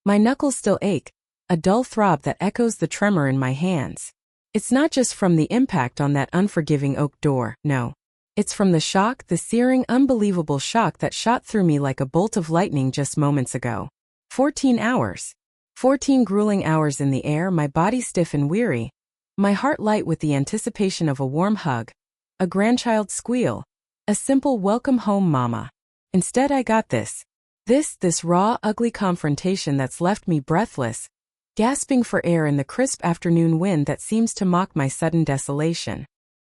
My knuckles still ache, a dull throb that echoes the tremor in my hands. It's not just from the impact on that unforgiving oak door, no. It's from the shock, the searing, unbelievable shock that shot through me like a bolt of lightning just moments ago. 14 hours. 14 grueling hours in the air, my body stiff and weary, my heart light with the anticipation of a warm hug, a grandchild's squeal, a simple welcome home mama. Instead I got this raw, ugly confrontation that's left me breathless, gasping for air in the crisp afternoon wind that seems to mock my sudden desolation.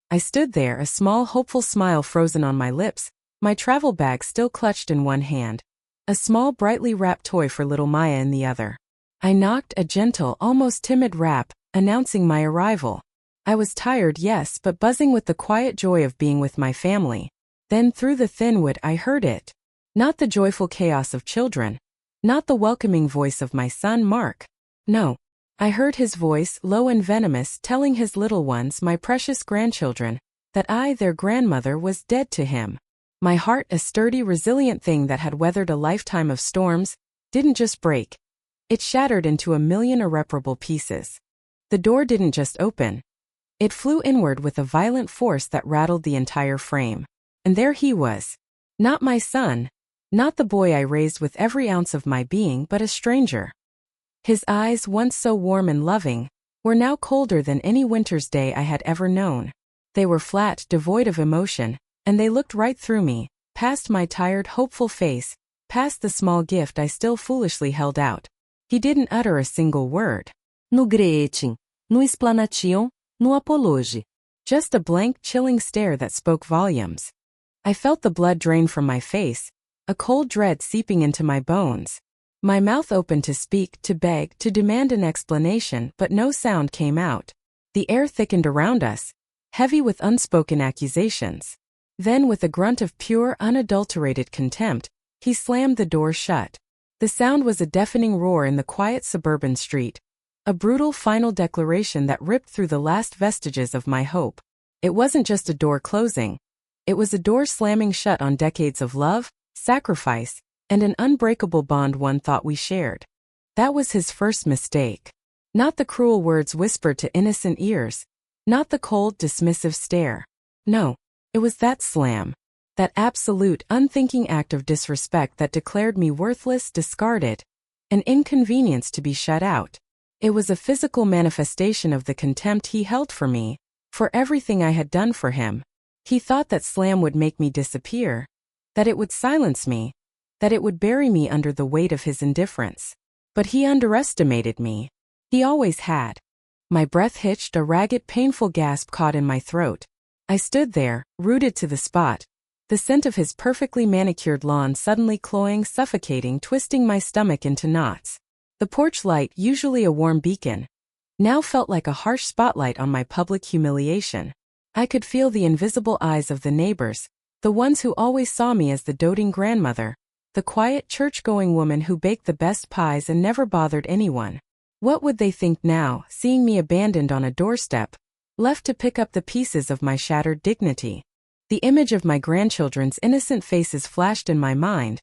I stood there, a small, hopeful smile frozen on my lips, my travel bag still clutched in one hand, a small, brightly wrapped toy for little Maya in the other. I knocked, a gentle, almost timid rap, announcing my arrival. I was tired, yes, but buzzing with the quiet joy of being with my family. Then through the thin wood I heard it. Not the joyful chaos of children. Not the welcoming voice of my son Mark. No. I heard his voice, low and venomous, telling his little ones, my precious grandchildren, that I, their grandmother, was dead to him. My heart, a sturdy, resilient thing that had weathered a lifetime of storms, didn't just break. It shattered into a million irreparable pieces. The door didn't just open. It flew inward with a violent force that rattled the entire frame. And there he was. Not my son. Not the boy I raised with every ounce of my being, but a stranger. His eyes, once so warm and loving, were now colder than any winter's day I had ever known. They were flat, devoid of emotion, and they looked right through me, past my tired, hopeful face, past the small gift I still foolishly held out. He didn't utter a single word. No greeting, no explanation, no apology. Just a blank, chilling stare that spoke volumes. I felt the blood drain from my face, a cold dread seeping into my bones. My mouth opened to speak, to beg, to demand an explanation, but no sound came out. The air thickened around us, heavy with unspoken accusations. Then, with a grunt of pure, unadulterated contempt, he slammed the door shut. The sound was a deafening roar in the quiet suburban street, a brutal final declaration that ripped through the last vestiges of my hope. It wasn't just a door closing. It was a door slamming shut on decades of love, sacrifice, and an unbreakable bond one thought we shared. That was his first mistake. Not the cruel words whispered to innocent ears. Not the cold, dismissive stare. No, it was that slam. That absolute, unthinking act of disrespect that declared me worthless, discarded, an inconvenience to be shut out. It was a physical manifestation of the contempt he held for me, for everything I had done for him. He thought that slam would make me disappear, that it would silence me, that it would bury me under the weight of his indifference. But he underestimated me. He always had. My breath hitched, a ragged, painful gasp caught in my throat. I stood there, rooted to the spot, the scent of his perfectly manicured lawn suddenly cloying, suffocating, twisting my stomach into knots. The porch light, usually a warm beacon, now felt like a harsh spotlight on my public humiliation. I could feel the invisible eyes of the neighbors, the ones who always saw me as the doting grandmother, the quiet church-going woman who baked the best pies and never bothered anyone. What would they think now, seeing me abandoned on a doorstep, left to pick up the pieces of my shattered dignity? The image of my grandchildren's innocent faces flashed in my mind,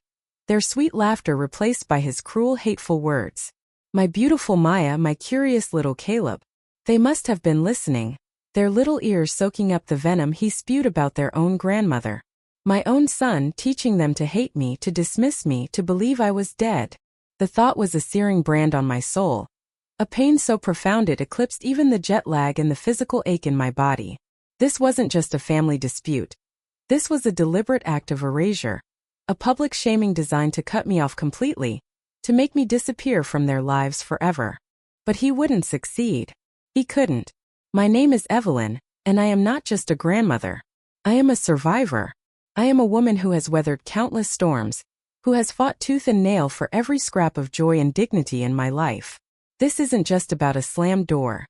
their sweet laughter replaced by his cruel, hateful words. My beautiful Maya, my curious little Caleb. They must have been listening, their little ears soaking up the venom he spewed about their own grandmother. My own son, teaching them to hate me, to dismiss me, to believe I was dead. The thought was a searing brand on my soul, a pain so profound it eclipsed even the jet lag and the physical ache in my body. This wasn't just a family dispute. This was a deliberate act of erasure, a public shaming designed to cut me off completely, to make me disappear from their lives forever. But he wouldn't succeed. He couldn't. My name is Evelyn, and I am not just a grandmother. I am a survivor. I am a woman who has weathered countless storms, who has fought tooth and nail for every scrap of joy and dignity in my life. This isn't just about a slammed door.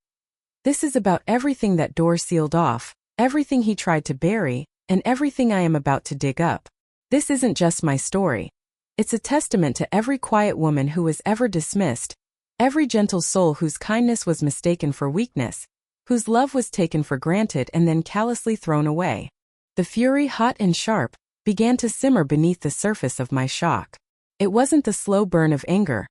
This is about everything that door sealed off, everything he tried to bury, and everything I am about to dig up. This isn't just my story. It's a testament to every quiet woman who was ever dismissed, every gentle soul whose kindness was mistaken for weakness, whose love was taken for granted and then callously thrown away. The fury, hot and sharp, began to simmer beneath the surface of my shock. It wasn't the slow burn of anger.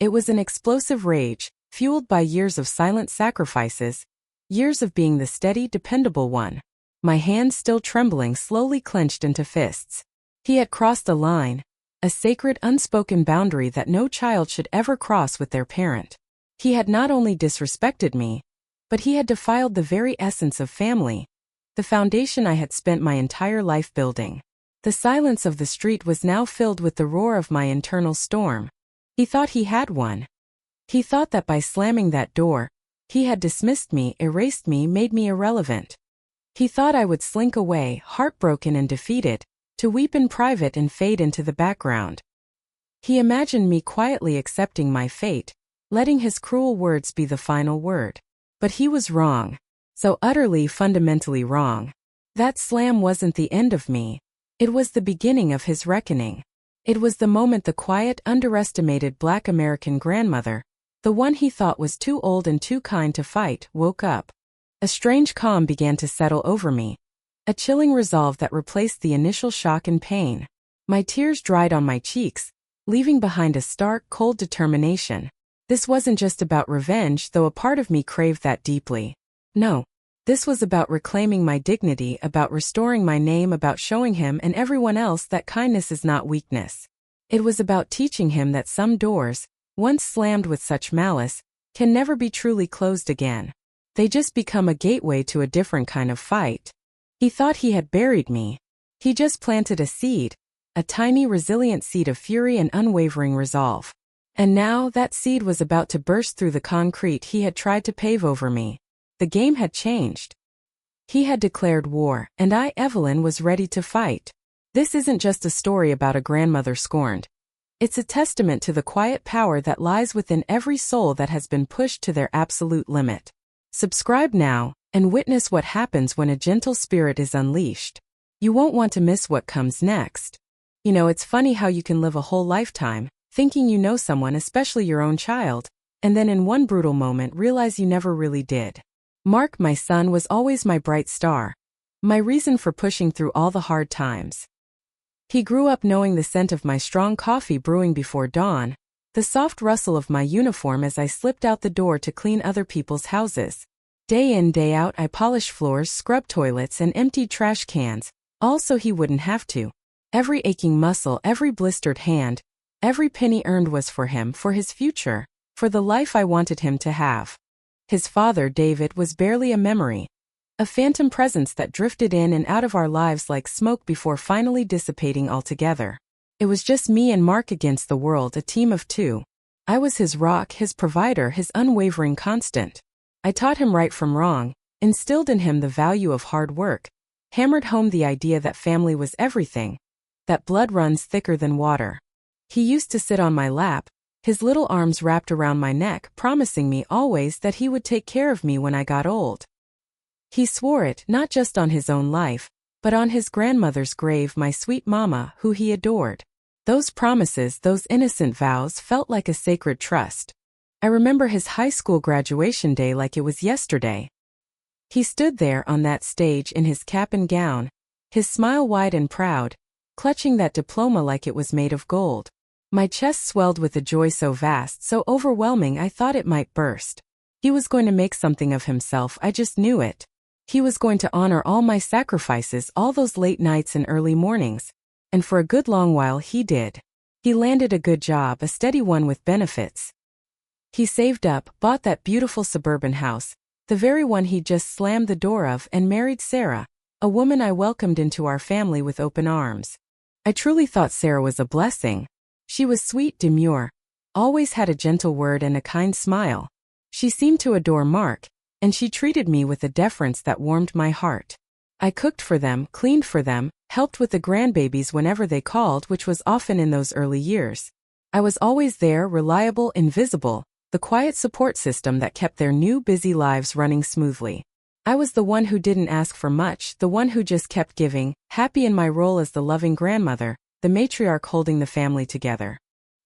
It was an explosive rage, fueled by years of silent sacrifices, years of being the steady, dependable one. My hands still trembling slowly clenched into fists. He had crossed a line, a sacred unspoken boundary that no child should ever cross with their parent. He had not only disrespected me, but he had defiled the very essence of family, the foundation I had spent my entire life building. The silence of the street was now filled with the roar of my internal storm. He thought he had won. He thought that by slamming that door, he had dismissed me, erased me, made me irrelevant. He thought I would slink away, heartbroken and defeated, to weep in private and fade into the background. He imagined me quietly accepting my fate, letting his cruel words be the final word. But he was wrong. So utterly, fundamentally wrong. That slam wasn't the end of me. It was the beginning of his reckoning. It was the moment the quiet, underestimated Black American grandmother, the one he thought was too old and too kind to fight, woke up. A strange calm began to settle over me. A chilling resolve that replaced the initial shock and pain. My tears dried on my cheeks, leaving behind a stark, cold determination. This wasn't just about revenge, though a part of me craved that deeply. No. This was about reclaiming my dignity, about restoring my name, about showing him and everyone else that kindness is not weakness. It was about teaching him that some doors, once slammed with such malice, can never be truly closed again. They just become a gateway to a different kind of fight. He thought he had buried me. He just planted a seed, a tiny resilient seed of fury and unwavering resolve. And now that seed was about to burst through the concrete he had tried to pave over me. The game had changed. He had declared war, and I, Evelyn, was ready to fight. This isn't just a story about a grandmother scorned. It's a testament to the quiet power that lies within every soul that has been pushed to their absolute limit. Subscribe now, and witness what happens when a gentle spirit is unleashed. You won't want to miss what comes next. You know, it's funny how you can live a whole lifetime, thinking you know someone, especially your own child, and then in one brutal moment realize you never really did. Mark, my son, was always my bright star, my reason for pushing through all the hard times. He grew up knowing the scent of my strong coffee brewing before dawn, the soft rustle of my uniform as I slipped out the door to clean other people's houses. Day in, day out, I polished floors, scrubbed toilets, and emptied trash cans, all so he wouldn't have to. Every aching muscle, every blistered hand, every penny earned was for him, for his future, for the life I wanted him to have. His father, David, was barely a memory, a phantom presence that drifted in and out of our lives like smoke before finally dissipating altogether. It was just me and Mark against the world, a team of two. I was his rock, his provider, his unwavering constant. I taught him right from wrong, instilled in him the value of hard work, hammered home the idea that family was everything, that blood runs thicker than water. He used to sit on my lap, his little arms wrapped around my neck, promising me always that he would take care of me when I got old. He swore it, not just on his own life, but on his grandmother's grave, my sweet mama, who he adored. Those promises, those innocent vows, felt like a sacred trust. I remember his high school graduation day like it was yesterday. He stood there on that stage in his cap and gown, his smile wide and proud, clutching that diploma like it was made of gold. My chest swelled with a joy so vast, so overwhelming I thought it might burst. He was going to make something of himself, I just knew it. He was going to honor all my sacrifices, all those late nights and early mornings. And for a good long while he did. He landed a good job, a steady one with benefits. He saved up, bought that beautiful suburban house, the very one he'd just slammed the door of, and married Sarah, a woman I welcomed into our family with open arms. I truly thought Sarah was a blessing. She was sweet, demure, always had a gentle word and a kind smile. She seemed to adore Mark, and she treated me with a deference that warmed my heart. I cooked for them, cleaned for them, helped with the grandbabies whenever they called, which was often in those early years. I was always there, reliable, invisible, the quiet support system that kept their new busy lives running smoothly. I was the one who didn't ask for much, the one who just kept giving, happy in my role as the loving grandmother, the matriarch holding the family together.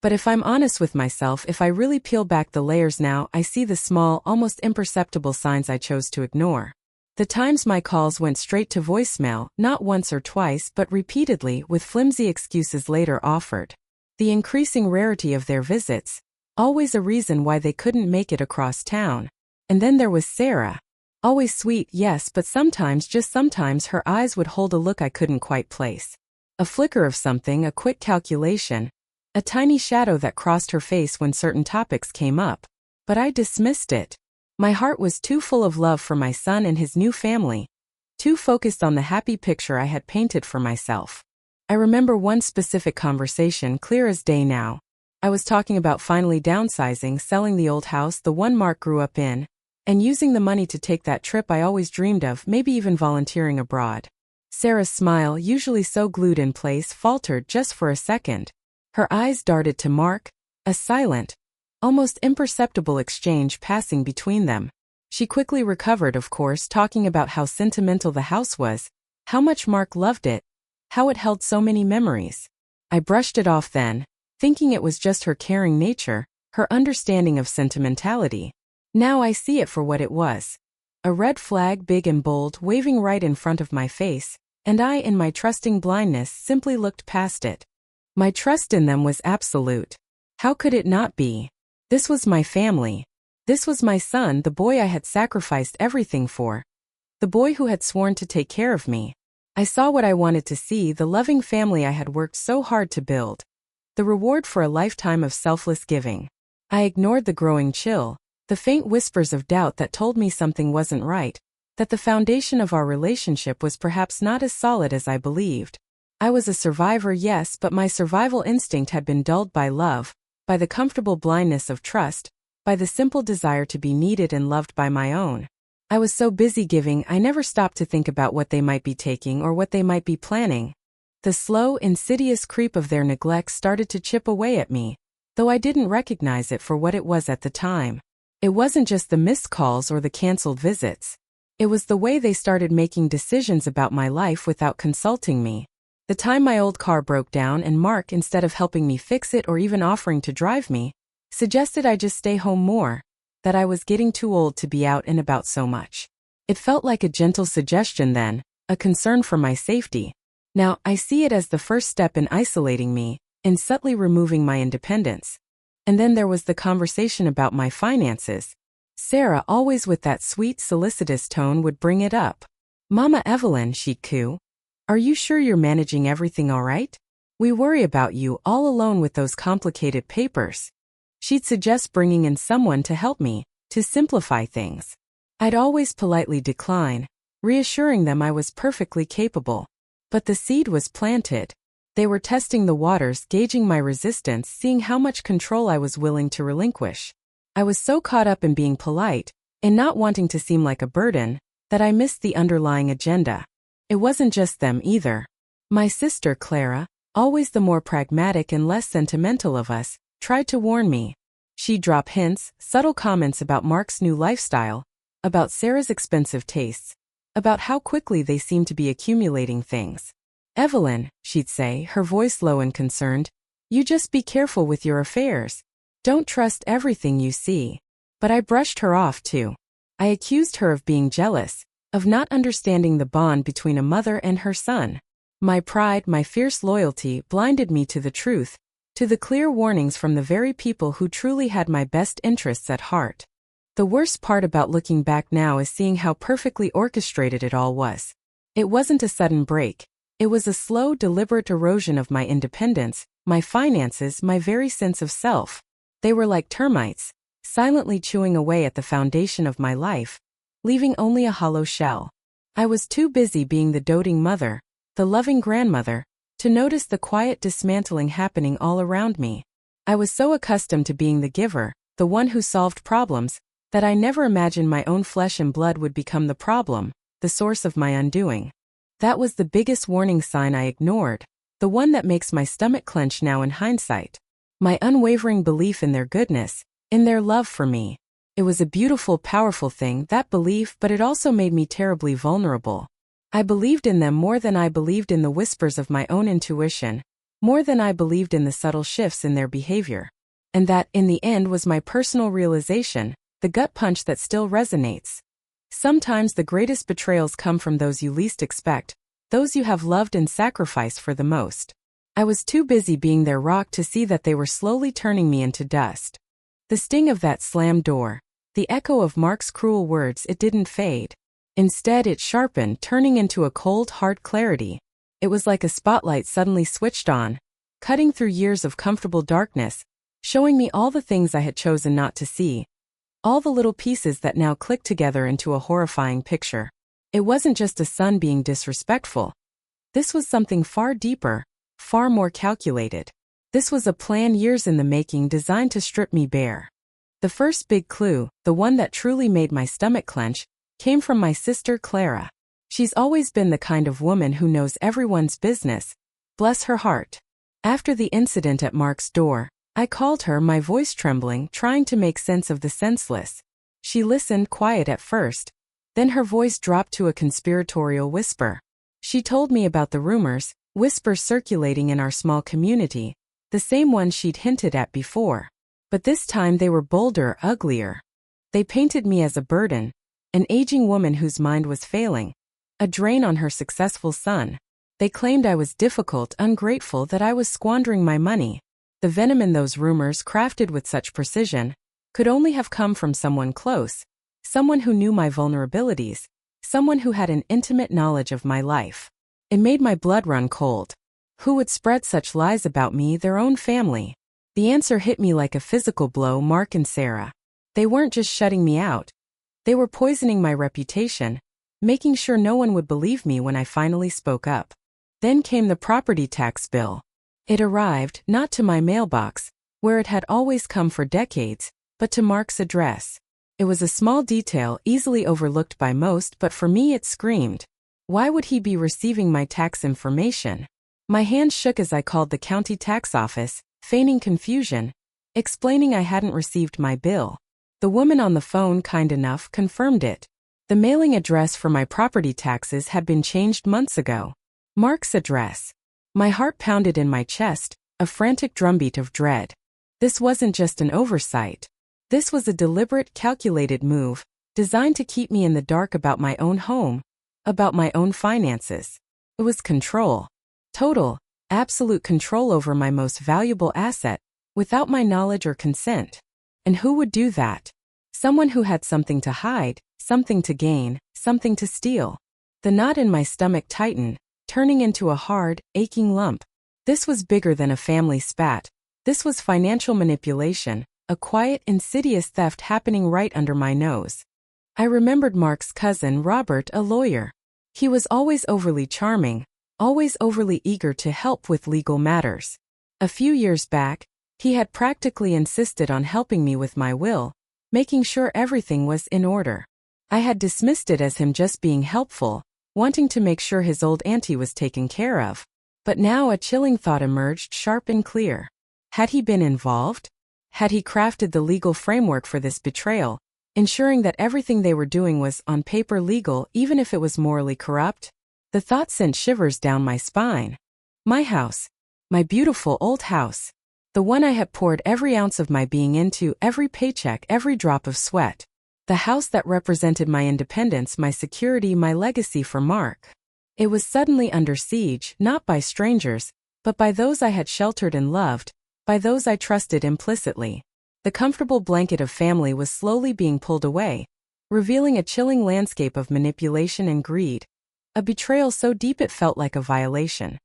But if I'm honest with myself, if I really peel back the layers now, I see the small, almost imperceptible signs I chose to ignore. The times my calls went straight to voicemail, not once or twice but repeatedly, with flimsy excuses later offered. The increasing rarity of their visits, always a reason why they couldn't make it across town. And then there was Sarah. Always sweet, yes, but sometimes, just sometimes, her eyes would hold a look I couldn't quite place. A flicker of something, a quick calculation, a tiny shadow that crossed her face when certain topics came up. But I dismissed it. My heart was too full of love for my son and his new family, too focused on the happy picture I had painted for myself. I remember one specific conversation clear as day now. I was talking about finally downsizing, selling the old house, the one Mark grew up in, and using the money to take that trip I always dreamed of, maybe even volunteering abroad. Sarah's smile, usually so glued in place, faltered just for a second. Her eyes darted to Mark, a silent, almost imperceptible exchange passing between them. She quickly recovered, of course, talking about how sentimental the house was, how much Mark loved it, how it held so many memories. I brushed it off then, thinking it was just her caring nature, her understanding of sentimentality. Now I see it for what it was. A red flag, big and bold, waving right in front of my face, and I, in my trusting blindness, simply looked past it. My trust in them was absolute. How could it not be? This was my family. This was my son, the boy I had sacrificed everything for. The boy who had sworn to take care of me. I saw what I wanted to see, the loving family I had worked so hard to build. The reward for a lifetime of selfless giving. I ignored the growing chill, the faint whispers of doubt that told me something wasn't right, that the foundation of our relationship was perhaps not as solid as I believed. I was a survivor, yes, but my survival instinct had been dulled by love, by the comfortable blindness of trust, by the simple desire to be needed and loved by my own. I was so busy giving, I never stopped to think about what they might be taking or what they might be planning. The slow, insidious creep of their neglect started to chip away at me, though I didn't recognize it for what it was at the time. It wasn't just the missed calls or the canceled visits. It was the way they started making decisions about my life without consulting me. The time my old car broke down and Mark, instead of helping me fix it or even offering to drive me, suggested I just stay home more, that I was getting too old to be out and about so much. It felt like a gentle suggestion then, a concern for my safety. Now, I see it as the first step in isolating me, in subtly removing my independence. And then there was the conversation about my finances. Sarah, always with that sweet, solicitous tone, would bring it up. "Mama Evelyn," she'd coo, "are you sure you're managing everything all right? We worry about you all alone with those complicated papers." She'd suggest bringing in someone to help me, to simplify things. I'd always politely decline, reassuring them I was perfectly capable. But the seed was planted. They were testing the waters, gauging my resistance, seeing how much control I was willing to relinquish. I was so caught up in being polite, in not wanting to seem like a burden, that I missed the underlying agenda. It wasn't just them either. My sister Clara, always the more pragmatic and less sentimental of us, tried to warn me. She'd drop hints, subtle comments about Mark's new lifestyle, about Sarah's expensive tastes, about how quickly they seemed to be accumulating things. "Evelyn," she'd say, her voice low and concerned, "you just be careful with your affairs. Don't trust everything you see." But I brushed her off too. I accused her of being jealous, of not understanding the bond between a mother and her son. My pride, my fierce loyalty, blinded me to the truth, to the clear warnings from the very people who truly had my best interests at heart. The worst part about looking back now is seeing how perfectly orchestrated it all was. It wasn't a sudden break. It was a slow, deliberate erosion of my independence, my finances, my very sense of self. They were like termites, silently chewing away at the foundation of my life, leaving only a hollow shell. I was too busy being the doting mother, the loving grandmother, to notice the quiet dismantling happening all around me. I was so accustomed to being the giver, the one who solved problems, that I never imagined my own flesh and blood would become the problem, the source of my undoing. That was the biggest warning sign I ignored, the one that makes my stomach clench now in hindsight. My unwavering belief in their goodness, in their love for me. It was a beautiful, powerful thing, that belief, but it also made me terribly vulnerable. I believed in them more than I believed in the whispers of my own intuition, more than I believed in the subtle shifts in their behavior. And that, in the end, was my personal realization, the gut punch that still resonates. Sometimes the greatest betrayals come from those you least expect, those you have loved and sacrificed for the most. I was too busy being their rock to see that they were slowly turning me into dust. The sting of that slammed door, the echo of Mark's cruel words, it didn't fade. Instead, it sharpened, turning into a cold, hard clarity. It was like a spotlight suddenly switched on, cutting through years of comfortable darkness, showing me all the things I had chosen not to see, all the little pieces that now clicked together into a horrifying picture. It wasn't just a son being disrespectful. This was something far deeper, far more calculated. This was a plan years in the making, designed to strip me bare. The first big clue, the one that truly made my stomach clench, came from my sister Clara. She's always been the kind of woman who knows everyone's business. Bless her heart. After the incident at Mark's door, I called her, my voice trembling, trying to make sense of the senseless. She listened, quiet at first. Then her voice dropped to a conspiratorial whisper. She told me about the rumors, whispers circulating in our small community, the same ones she'd hinted at before. But this time they were bolder, uglier. They painted me as a burden, an aging woman whose mind was failing, a drain on her successful son. They claimed I was difficult, ungrateful, that I was squandering my money. The venom in those rumors, crafted with such precision, could only have come from someone close, someone who knew my vulnerabilities, someone who had an intimate knowledge of my life. It made my blood run cold. Who would spread such lies about me, their own family? The answer hit me like a physical blow: Mark and Sarah. They weren't just shutting me out. They were poisoning my reputation, making sure no one would believe me when I finally spoke up. Then came the property tax bill. It arrived, not to my mailbox, where it had always come for decades, but to Mark's address. It was a small detail, easily overlooked by most, but for me it screamed. Why would he be receiving my tax information? My hands shook as I called the county tax office, feigning confusion, explaining I hadn't received my bill. The woman on the phone, kind enough, confirmed it. The mailing address for my property taxes had been changed months ago. Mark's address. My heart pounded in my chest, a frantic drumbeat of dread. This wasn't just an oversight. This was a deliberate, calculated move, designed to keep me in the dark about my own home, about my own finances. It was control. Total, absolute control over my most valuable asset, without my knowledge or consent. And who would do that? Someone who had something to hide, something to gain, something to steal. The knot in my stomach tightened, turning into a hard, aching lump. This was bigger than a family spat. This was financial manipulation, a quiet, insidious theft happening right under my nose. I remembered Mark's cousin, Robert, a lawyer. He was always overly charming, always overly eager to help with legal matters. A few years back, he had practically insisted on helping me with my will, making sure everything was in order. I had dismissed it as him just being helpful, wanting to make sure his old auntie was taken care of. But now a chilling thought emerged, sharp and clear. Had he been involved? Had he crafted the legal framework for this betrayal, ensuring that everything they were doing was on paper legal, even if it was morally corrupt? The thought sent shivers down my spine. My house. My beautiful old house. The one I had poured every ounce of my being into, every paycheck, every drop of sweat. The house that represented my independence, my security, my legacy for Mark. It was suddenly under siege, not by strangers, but by those I had sheltered and loved, by those I trusted implicitly. The comfortable blanket of family was slowly being pulled away, revealing a chilling landscape of manipulation and greed. A betrayal so deep it felt like a violation.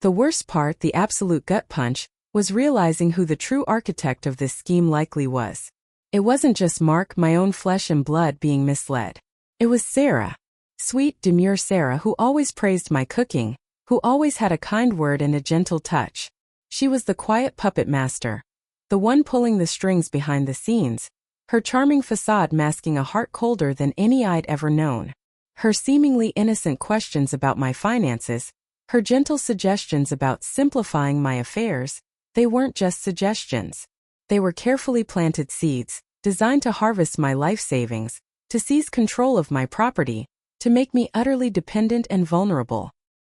The worst part, the absolute gut punch, was realizing who the true architect of this scheme likely was. It wasn't just Mark, my own flesh and blood, being misled. It was Sarah. Sweet, demure Sarah, who always praised my cooking, who always had a kind word and a gentle touch. She was the quiet puppet master, the one pulling the strings behind the scenes, her charming facade masking a heart colder than any I'd ever known. Her seemingly innocent questions about my finances, her gentle suggestions about simplifying my affairs, they weren't just suggestions. They were carefully planted seeds, designed to harvest my life savings, to seize control of my property, to make me utterly dependent and vulnerable.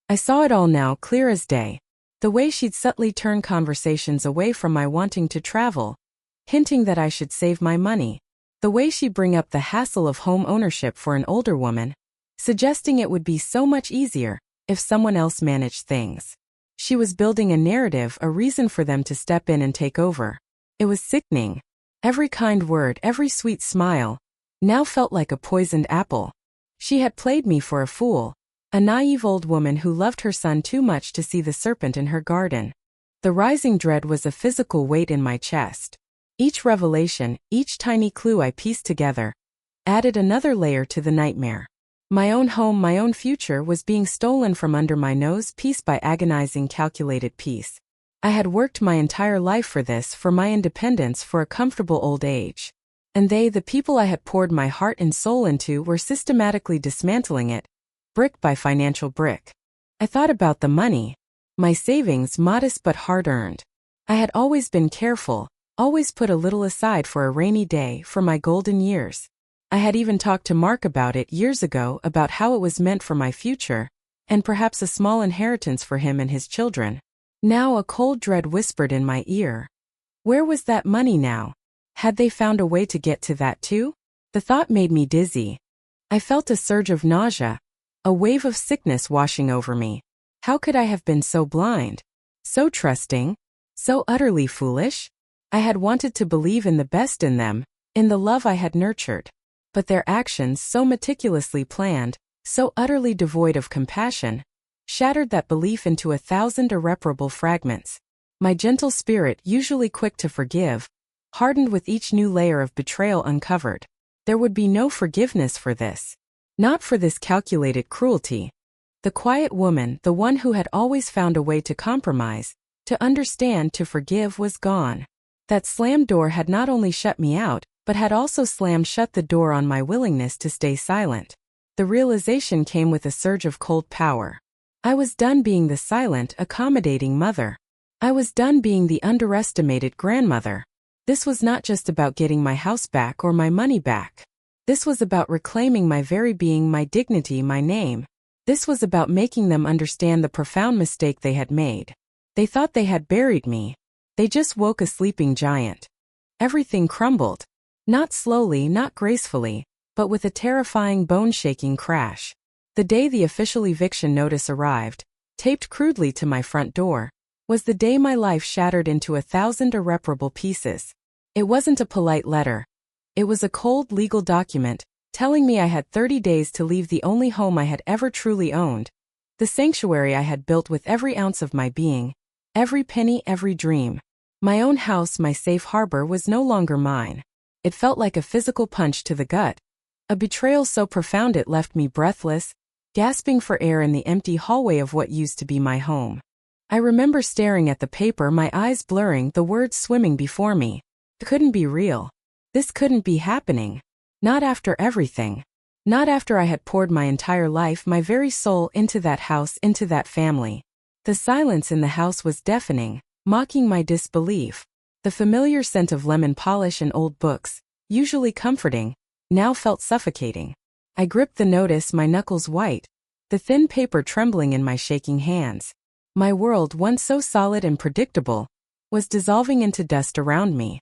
I saw it all now, clear as day. The way she'd subtly turn conversations away from my wanting to travel, hinting that I should save my money. The way she'd bring up the hassle of home ownership for an older woman, suggesting it would be so much easier if someone else managed things. She was building a narrative, a reason for them to step in and take over. It was sickening. Every kind word, every sweet smile, now felt like a poisoned apple. She had played me for a fool, a naive old woman who loved her son too much to see the serpent in her garden. The rising dread was a physical weight in my chest. Each revelation, each tiny clue I pieced together, added another layer to the nightmare. My own home, my own future was being stolen from under my nose piece by agonizing, calculated piece. I had worked my entire life for this, for my independence, for a comfortable old age. And they, the people I had poured my heart and soul into, were systematically dismantling it, brick by financial brick. I thought about the money. My savings, modest but hard-earned. I had always been careful, always put a little aside for a rainy day, for my golden years. I had even talked to Mark about it years ago, about how it was meant for my future, and perhaps a small inheritance for him and his children. Now a cold dread whispered in my ear. Where was that money now? Had they found a way to get to that too? The thought made me dizzy. I felt a surge of nausea, a wave of sickness washing over me. How could I have been so blind, so trusting, so utterly foolish? I had wanted to believe in the best in them, in the love I had nurtured. But their actions, so meticulously planned, so utterly devoid of compassion, shattered that belief into 1,000 irreparable fragments. My gentle spirit, usually quick to forgive, hardened with each new layer of betrayal uncovered. There would be no forgiveness for this. Not for this calculated cruelty. The quiet woman, the one who had always found a way to compromise, to understand, to forgive, was gone. That slammed door had not only shut me out, but had also slammed shut the door on my willingness to stay silent. The realization came with a surge of cold power. I was done being the silent, accommodating mother. I was done being the underestimated grandmother. This was not just about getting my house back or my money back. This was about reclaiming my very being, my dignity, my name. This was about making them understand the profound mistake they had made. They thought they had buried me. They just woke a sleeping giant. Everything crumbled. Not slowly, not gracefully, but with a terrifying, bone-shaking crash. The day the official eviction notice arrived, taped crudely to my front door, was the day my life shattered into 1,000 irreparable pieces. It wasn't a polite letter. It was a cold legal document, telling me I had 30 days to leave the only home I had ever truly owned, the sanctuary I had built with every ounce of my being, every penny, every dream. My own house, my safe harbor, was no longer mine. It felt like a physical punch to the gut, a betrayal so profound it left me breathless, gasping for air in the empty hallway of what used to be my home. I remember staring at the paper, my eyes blurring, the words swimming before me. It couldn't be real. This couldn't be happening. Not after everything. Not after I had poured my entire life, my very soul, into that house, into that family. The silence in the house was deafening, mocking my disbelief. The familiar scent of lemon polish and old books, usually comforting, now felt suffocating. I gripped the notice, my knuckles white, the thin paper trembling in my shaking hands. My world, once so solid and predictable, was dissolving into dust around me.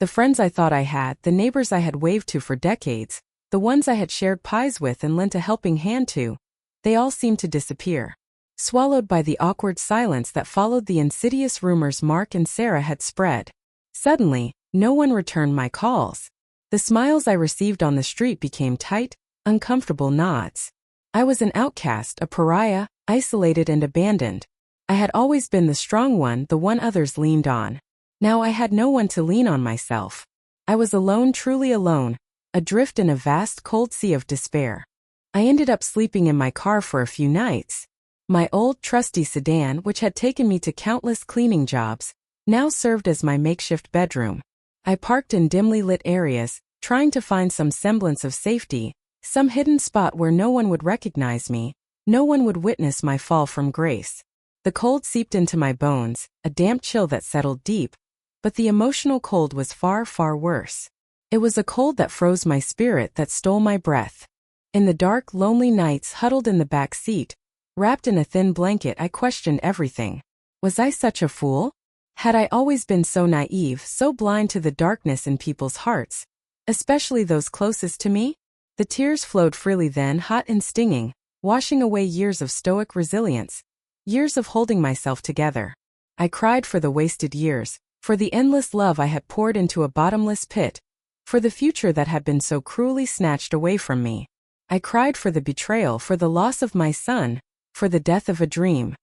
The friends I thought I had, the neighbors I had waved to for decades, the ones I had shared pies with and lent a helping hand to, they all seemed to disappear. Swallowed by the awkward silence that followed the insidious rumors Mark and Sarah had spread. Suddenly, no one returned my calls. The smiles I received on the street became tight, uncomfortable nods. I was an outcast, a pariah, isolated and abandoned. I had always been the strong one, the one others leaned on. Now I had no one to lean on myself. I was alone, truly alone, adrift in a vast cold sea of despair. I ended up sleeping in my car for a few nights. My old, trusty sedan, which had taken me to countless cleaning jobs, now served as my makeshift bedroom. I parked in dimly lit areas, trying to find some semblance of safety, some hidden spot where no one would recognize me, no one would witness my fall from grace. The cold seeped into my bones, a damp chill that settled deep, but the emotional cold was far, far worse. It was a cold that froze my spirit, that stole my breath. In the dark, lonely nights, huddled in the back seat, wrapped in a thin blanket, I questioned everything. Was I such a fool? Had I always been so naive, so blind to the darkness in people's hearts, especially those closest to me? The tears flowed freely then, hot and stinging, washing away years of stoic resilience, years of holding myself together. I cried for the wasted years, for the endless love I had poured into a bottomless pit, for the future that had been so cruelly snatched away from me. I cried for the betrayal, for the loss of my son, for the death of a dream.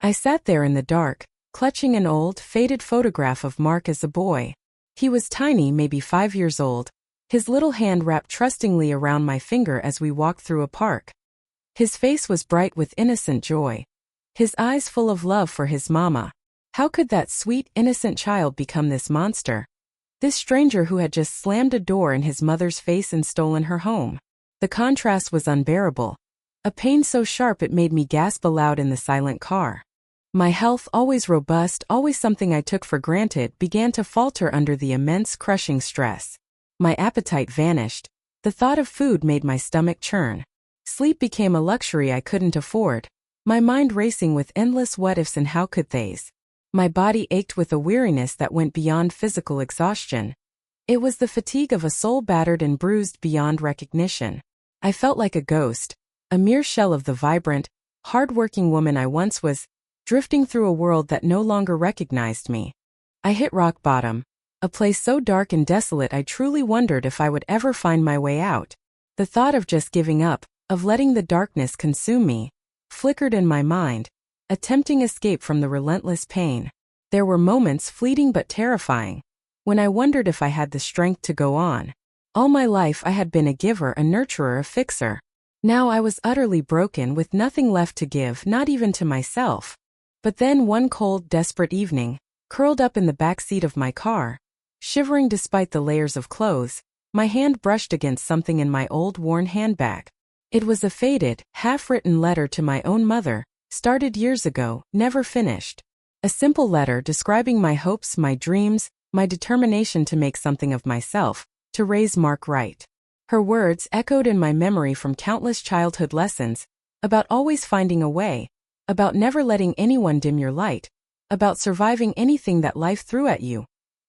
I sat there in the dark, clutching an old, faded photograph of Mark as a boy. He was tiny, maybe 5 years old, his little hand wrapped trustingly around my finger as we walked through a park. His face was bright with innocent joy, his eyes full of love for his mama. How could that sweet, innocent child become this monster? This stranger who had just slammed a door in his mother's face and stolen her home. The contrast was unbearable. A pain so sharp it made me gasp aloud in the silent car. My health, always robust, always something I took for granted, began to falter under the immense, crushing stress. My appetite vanished. The thought of food made my stomach churn. Sleep became a luxury I couldn't afford. My mind racing with endless what-ifs and how-could-theys. My body ached with a weariness that went beyond physical exhaustion. It was the fatigue of a soul battered and bruised beyond recognition. I felt like a ghost, a mere shell of the vibrant, hard-working woman I once was, drifting through a world that no longer recognized me. I hit rock bottom, a place so dark and desolate I truly wondered if I would ever find my way out. The thought of just giving up, of letting the darkness consume me, flickered in my mind, a tempting escape from the relentless pain. There were moments, fleeting but terrifying, when I wondered if I had the strength to go on. All my life I had been a giver, a nurturer, a fixer. Now I was utterly broken, with nothing left to give, not even to myself. But then one cold, desperate evening, curled up in the back seat of my car, shivering despite the layers of clothes, my hand brushed against something in my old, worn handbag. It was a faded, half-written letter to my own mother, started years ago, never finished. A simple letter describing my hopes, my dreams, my determination to make something of myself, to raise Mark right. Her words echoed in my memory from countless childhood lessons, about always finding a way, about never letting anyone dim your light, about surviving anything that life threw at you,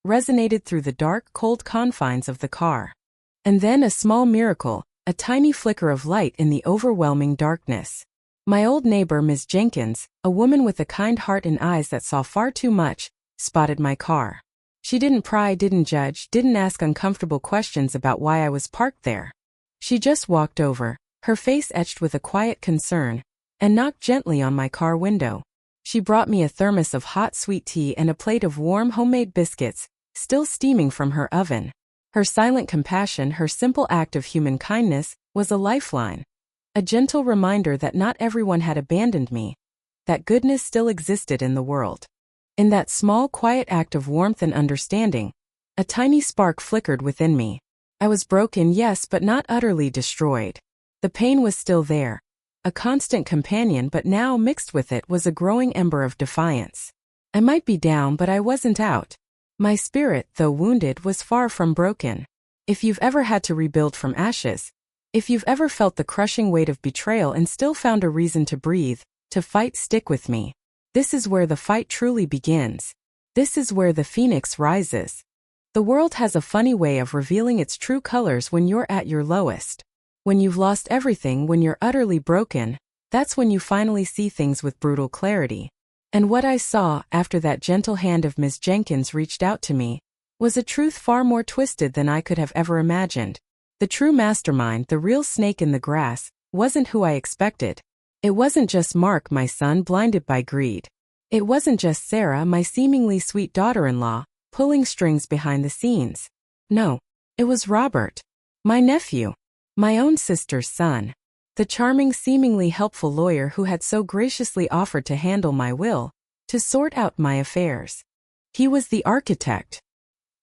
resonated through the dark, cold confines of the car. And then a small miracle, a tiny flicker of light in the overwhelming darkness. My old neighbor, Ms. Jenkins, a woman with a kind heart and eyes that saw far too much, spotted my car. She didn't pry, didn't judge, didn't ask uncomfortable questions about why I was parked there. She just walked over, her face etched with a quiet concern, and knocked gently on my car window. She brought me a thermos of hot sweet tea and a plate of warm homemade biscuits, still steaming from her oven. Her silent compassion, her simple act of human kindness, was a lifeline. A gentle reminder that not everyone had abandoned me, that goodness still existed in the world. In that small, quiet act of warmth and understanding, a tiny spark flickered within me. I was broken, yes, but not utterly destroyed. The pain was still there, a constant companion, but now mixed with it was a growing ember of defiance. I might be down, but I wasn't out. My spirit, though wounded, was far from broken. If you've ever had to rebuild from ashes, if you've ever felt the crushing weight of betrayal and still found a reason to breathe, to fight, stick with me. This is where the fight truly begins. This is where the phoenix rises. The world has a funny way of revealing its true colors when you're at your lowest. When you've lost everything, when you're utterly broken, that's when you finally see things with brutal clarity. And what I saw, after that gentle hand of Ms. Jenkins reached out to me, was a truth far more twisted than I could have ever imagined. The true mastermind, the real snake in the grass, wasn't who I expected. It wasn't just Mark, my son, blinded by greed. It wasn't just Sarah, my seemingly sweet daughter-in-law, pulling strings behind the scenes. No, it was Robert, my nephew, my own sister's son, the charming, seemingly helpful lawyer who had so graciously offered to handle my will, to sort out my affairs. He was the architect.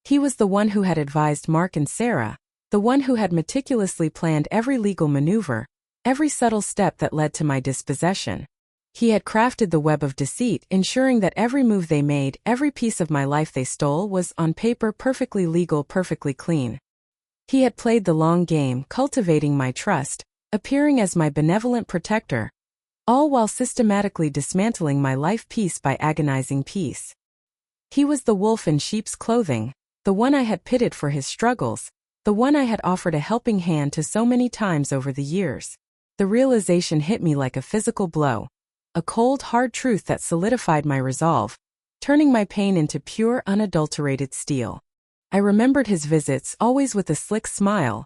He was the one who had advised Mark and Sarah, the one who had meticulously planned every legal maneuver, every subtle step that led to my dispossession. He had crafted the web of deceit, ensuring that every move they made, every piece of my life they stole was, on paper, perfectly legal, perfectly clean. He had played the long game, cultivating my trust, appearing as my benevolent protector, all while systematically dismantling my life piece by agonizing piece. He was the wolf in sheep's clothing, the one I had pitied for his struggles, the one I had offered a helping hand to so many times over the years. The realization hit me like a physical blow, a cold, hard truth that solidified my resolve turning my pain into pure, unadulterated steel. I remembered his visits, always with a slick smile,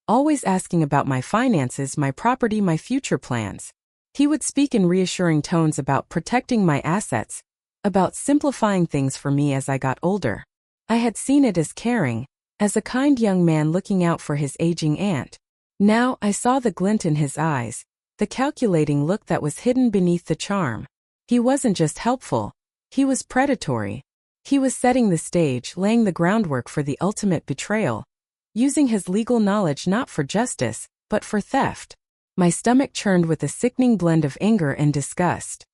always asking about my finances, my property, my future plans. He would speak in reassuring tones about protecting my assets, about simplifying things for me as I got older. I had seen it as caring, as a kind young man looking out for his aging aunt. Now I saw the glint in his eyes, the calculating look that was hidden beneath the charm. He wasn't just helpful, he was predatory. He was setting the stage, laying the groundwork for the ultimate betrayal, using his legal knowledge not for justice, but for theft. My stomach churned with a sickening blend of anger and disgust.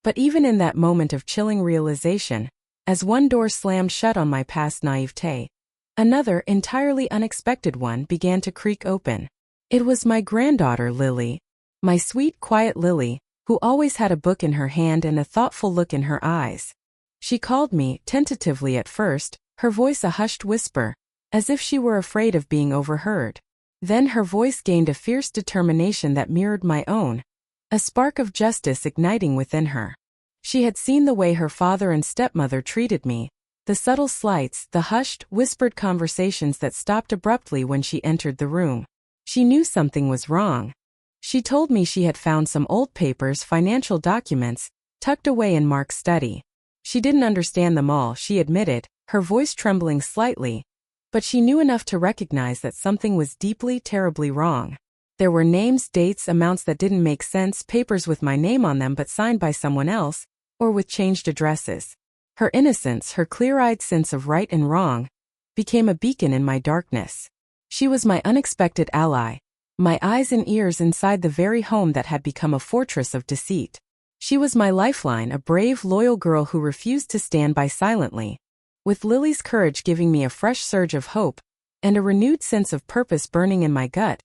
But even in that moment of chilling realization, as one door slammed shut on my past naivete, another, entirely unexpected one began to creak open. It was my granddaughter Lily, my sweet, quiet Lily, who always had a book in her hand and a thoughtful look in her eyes. She called me, tentatively at first, her voice a hushed whisper, as if she were afraid of being overheard. Then her voice gained a fierce determination that mirrored my own, a spark of justice igniting within her. She had seen the way her father and stepmother treated me, the subtle slights, the hushed, whispered conversations that stopped abruptly when she entered the room. She knew something was wrong. She told me she had found some old papers, financial documents, tucked away in Mark's study. She didn't understand them all, she admitted, her voice trembling slightly, but she knew enough to recognize that something was deeply, terribly wrong. There were names, dates, amounts that didn't make sense, papers with my name on them but signed by someone else, or with changed addresses. Her innocence, her clear-eyed sense of right and wrong, became a beacon in my darkness. She was my unexpected ally, my eyes and ears inside the very home that had become a fortress of deceit. She was my lifeline, a brave, loyal girl who refused to stand by silently. With Lily's courage giving me a fresh surge of hope, and a renewed sense of purpose burning in my gut,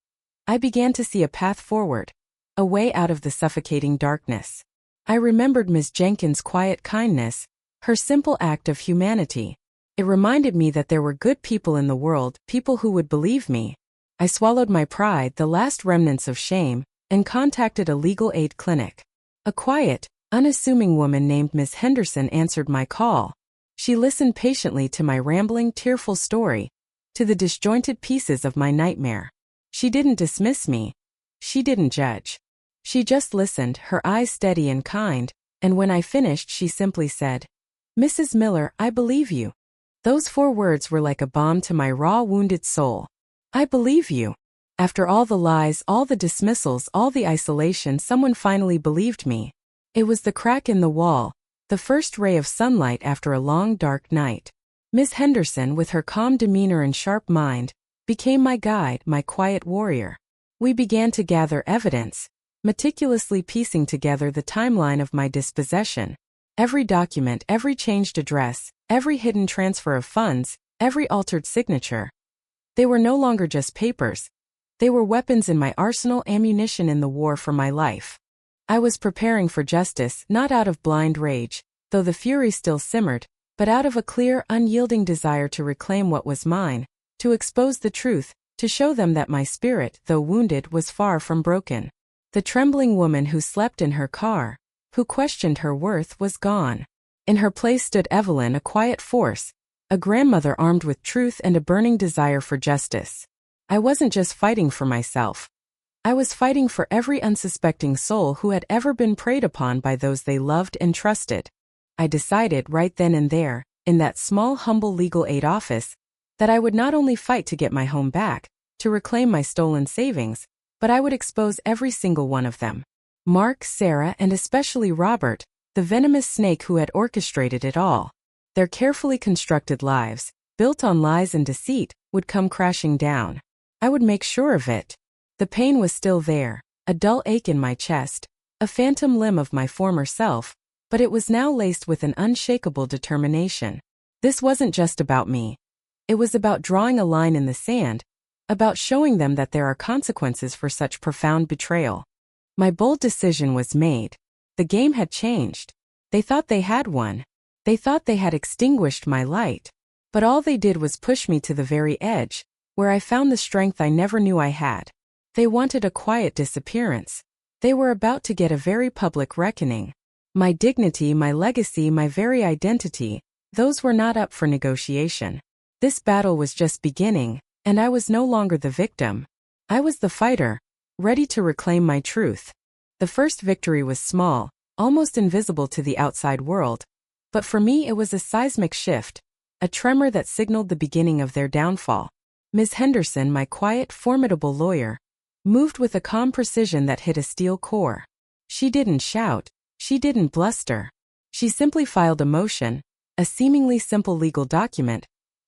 I began to see a path forward, a way out of the suffocating darkness. I remembered Ms. Jenkins' quiet kindness, her simple act of humanity. It reminded me that there were good people in the world, people who would believe me. I swallowed my pride, the last remnants of shame, and contacted a legal aid clinic. A quiet, unassuming woman named Ms. Henderson answered my call. She listened patiently to my rambling, tearful story, to the disjointed pieces of my nightmare. She didn't dismiss me. She didn't judge. She just listened, her eyes steady and kind, and when I finished she simply said, "Mrs. Miller, I believe you." Those 4 words were like a balm to my raw, wounded soul. I believe you. After all the lies, all the dismissals, all the isolation, someone finally believed me. It was the crack in the wall, the first ray of sunlight after a long, dark night. Miss Henderson, with her calm demeanor and sharp mind, became my guide, my quiet warrior. We began to gather evidence, meticulously piecing together the timeline of my dispossession. Every document, every changed address, every hidden transfer of funds, every altered signature. They were no longer just papers. They were weapons in my arsenal, ammunition in the war for my life. I was preparing for justice, not out of blind rage, though the fury still simmered, but out of a clear, unyielding desire to reclaim what was mine, to expose the truth, to show them that my spirit, though wounded, was far from broken. The trembling woman who slept in her car, who questioned her worth, was gone. In her place stood Evelyn, a quiet force, a grandmother armed with truth and a burning desire for justice. I wasn't just fighting for myself. I was fighting for every unsuspecting soul who had ever been preyed upon by those they loved and trusted. I decided right then and there, in that small, humble legal aid office, that I would not only fight to get my home back, to reclaim my stolen savings, but I would expose every single one of them. Mark, Sarah, and especially Robert, the venomous snake who had orchestrated it all. Their carefully constructed lives, built on lies and deceit, would come crashing down. I would make sure of it. The pain was still there, a dull ache in my chest, a phantom limb of my former self, but it was now laced with an unshakable determination. This wasn't just about me. It was about drawing a line in the sand, about showing them that there are consequences for such profound betrayal. My bold decision was made. The game had changed. They thought they had won. They thought they had extinguished my light. But all they did was push me to the very edge, where I found the strength I never knew I had. They wanted a quiet disappearance. They were about to get a very public reckoning. My dignity, my legacy, my very identity, those were not up for negotiation. This battle was just beginning, and I was no longer the victim. I was the fighter, ready to reclaim my truth. The first victory was small, almost invisible to the outside world, but for me it was a seismic shift, a tremor that signaled the beginning of their downfall. Ms. Henderson, my quiet, formidable lawyer, moved with a calm precision that hit a steel core. She didn't shout, she didn't bluster. She simply filed a motion, a seemingly simple legal document,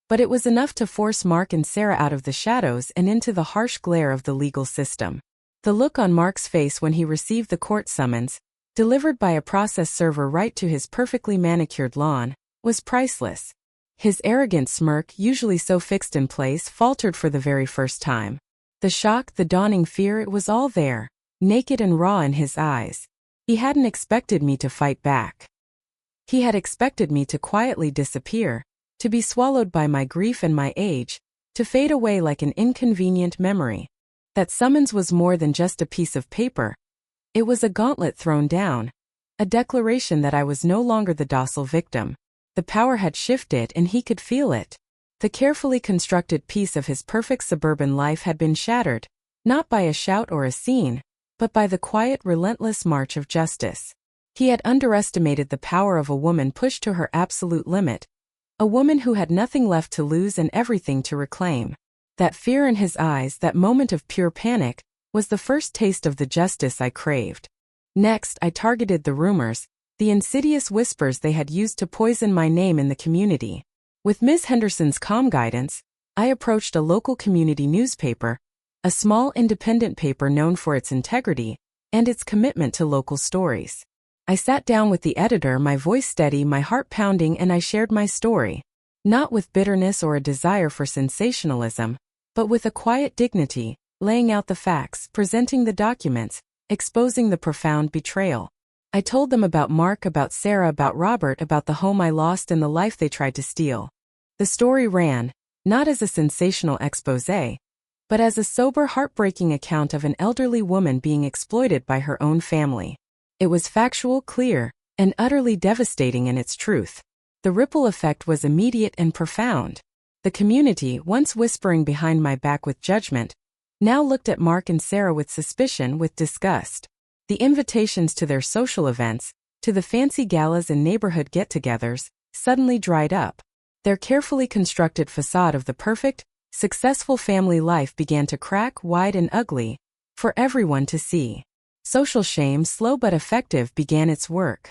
but it was enough to force Mark and Sarah out of the shadows and into the harsh glare of the legal system. The look on Mark's face when he received the court summons, delivered by a process server right to his perfectly manicured lawn, was priceless. His arrogant smirk, usually so fixed in place, faltered for the very first time. The shock, the dawning fear, it was all there, naked and raw in his eyes. He hadn't expected me to fight back. He had expected me to quietly disappear, to be swallowed by my grief and my age, to fade away like an inconvenient memory. That summons was more than just a piece of paper. It was a gauntlet thrown down, a declaration that I was no longer the docile victim. The power had shifted and he could feel it. The carefully constructed piece of his perfect suburban life had been shattered, not by a shout or a scene, but by the quiet, relentless march of justice. He had underestimated the power of a woman pushed to her absolute limit, a woman who had nothing left to lose and everything to reclaim. That fear in his eyes, that moment of pure panic, was the first taste of the justice I craved. Next, I targeted the rumors, the insidious whispers they had used to poison my name in the community. With Ms. Henderson's calm guidance, I approached a local community newspaper, a small independent paper known for its integrity and its commitment to local stories. I sat down with the editor, my voice steady, my heart pounding, and I shared my story, not with bitterness or a desire for sensationalism, but with a quiet dignity, laying out the facts, presenting the documents, exposing the profound betrayal. I told them about Mark, about Sarah, about Robert, about the home I lost and the life they tried to steal. The story ran, not as a sensational exposé, but as a sober, heartbreaking account of an elderly woman being exploited by her own family. It was factual, clear, and utterly devastating in its truth. The ripple effect was immediate and profound. The community, once whispering behind my back with judgment, now looked at Mark and Sarah with suspicion, with disgust. The invitations to their social events, to the fancy galas and neighborhood get-togethers, suddenly dried up. Their carefully constructed facade of the perfect, successful family life began to crack wide and ugly, for everyone to see. Social shame, slow but effective, began its work.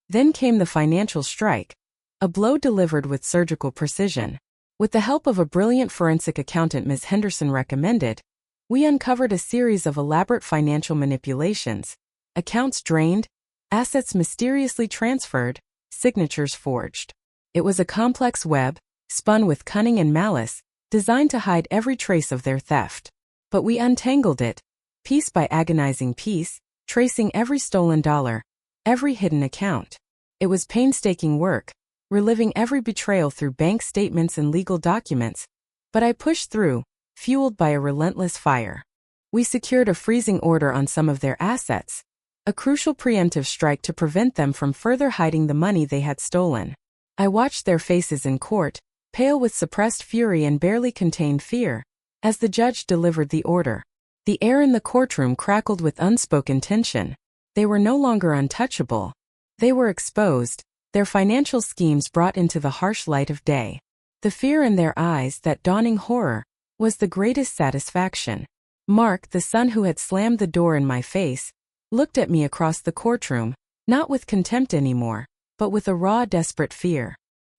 Then came the financial strike, a blow delivered with surgical precision. With the help of a brilliant forensic accountant Ms. Henderson recommended, we uncovered a series of elaborate financial manipulations, accounts drained, assets mysteriously transferred, signatures forged. It was a complex web, spun with cunning and malice, designed to hide every trace of their theft. But we untangled it, piece by agonizing piece, tracing every stolen dollar, every hidden account. It was painstaking work, reliving every betrayal through bank statements and legal documents, but I pushed through, fueled by a relentless fire. We secured a freezing order on some of their assets, a crucial preemptive strike to prevent them from further hiding the money they had stolen. I watched their faces in court, pale with suppressed fury and barely contained fear, as the judge delivered the order. The air in the courtroom crackled with unspoken tension. They were no longer untouchable. They were exposed, their financial schemes brought into the harsh light of day. The fear in their eyes, that dawning horror, was the greatest satisfaction. Mark, the son who had slammed the door in my face, looked at me across the courtroom, not with contempt anymore, but with a raw, desperate fear.